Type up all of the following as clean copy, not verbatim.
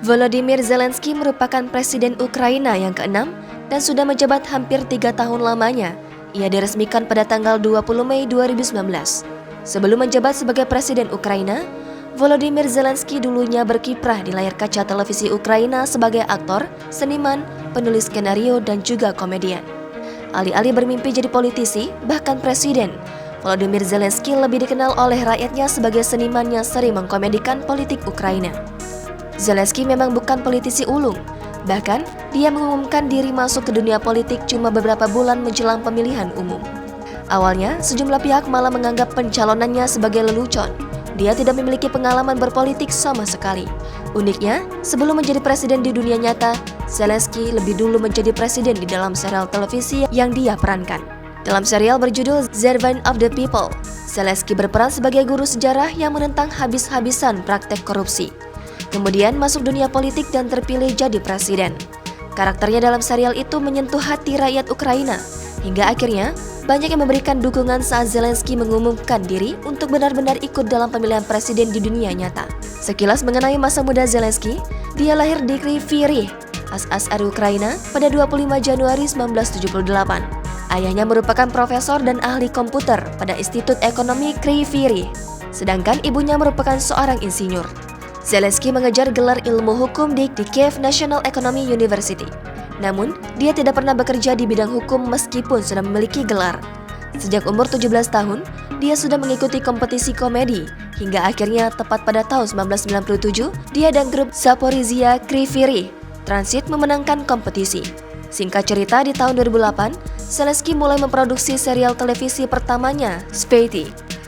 Volodymyr Zelensky merupakan presiden Ukraina yang ke-6 dan sudah menjabat hampir 3 tahun lamanya. Ia diresmikan pada tanggal 20 Mei 2019. Sebelum menjabat sebagai presiden Ukraina, Volodymyr Zelensky dulunya berkiprah di layar kaca televisi Ukraina sebagai aktor, seniman, penulis skenario, dan juga komedian. Alih-alih bermimpi jadi politisi, bahkan presiden, Volodymyr Zelensky lebih dikenal oleh rakyatnya sebagai seniman yang sering mengkomedikan politik Ukraina. Zelensky memang bukan politisi ulung, bahkan dia mengumumkan diri masuk ke dunia politik cuma beberapa bulan menjelang pemilihan umum. Awalnya, sejumlah pihak malah menganggap pencalonannya sebagai lelucon. Dia tidak memiliki pengalaman berpolitik sama sekali. Uniknya, sebelum menjadi presiden di dunia nyata, Zelensky lebih dulu menjadi presiden di dalam serial televisi yang dia perankan. Dalam serial berjudul Servant of the People, Zelensky berperan sebagai guru sejarah yang menentang habis-habisan praktek korupsi. Kemudian masuk dunia politik dan terpilih jadi presiden. Karakternya dalam serial itu menyentuh hati rakyat Ukraina, hingga akhirnya banyak yang memberikan dukungan saat Zelensky mengumumkan diri untuk benar-benar ikut dalam pemilihan presiden di dunia nyata. Sekilas mengenai masa muda Zelensky, dia lahir di Kryvyi Rih, As-As Ukraina pada 25 Januari 1978. Ayahnya merupakan profesor dan ahli komputer pada Institut Ekonomi Kryvyi Rih, sedangkan ibunya merupakan seorang insinyur. Zelensky mengejar gelar ilmu hukum di Kiev National Economy University. Namun, dia tidak pernah bekerja di bidang hukum meskipun sudah memiliki gelar. Sejak umur 17 tahun, dia sudah mengikuti kompetisi komedi, hingga akhirnya tepat pada tahun 1997, dia dan grup Zaporizhia Kryvyi Rih Transit memenangkan kompetisi. Singkat cerita, di tahun 2008, Zelensky mulai memproduksi serial televisi pertamanya, Spatey.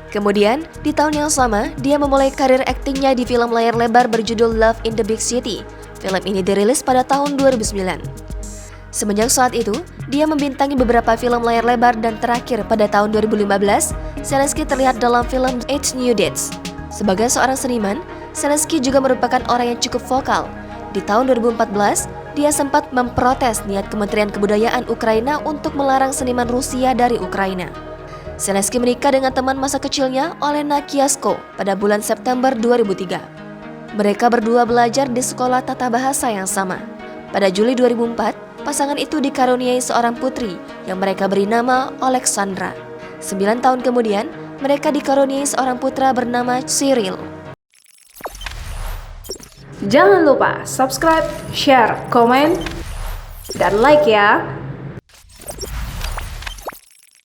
Kemudian, di tahun yang sama, dia memulai karir aktingnya di film layar lebar berjudul Love in the Big City. Film ini dirilis pada tahun 2009. Semenjak saat itu, dia membintangi beberapa film layar lebar dan terakhir pada tahun 2015, Zelensky terlihat dalam film Eight New Dates. Sebagai seorang seniman, Zelensky juga merupakan orang yang cukup vokal. Di tahun 2014, dia sempat memprotes niat Kementerian Kebudayaan Ukraina untuk melarang seniman Rusia dari Ukraina. Zelensky menikah dengan teman masa kecilnya, Olena Kiasko, pada bulan September 2003. Mereka berdua belajar di sekolah tata bahasa yang sama. Pada Juli 2004, pasangan itu dikaruniai seorang putri yang mereka beri nama Alexandra. 9 tahun kemudian, mereka dikaruniai seorang putra bernama Cyril. Jangan lupa subscribe, share, komen, dan like ya!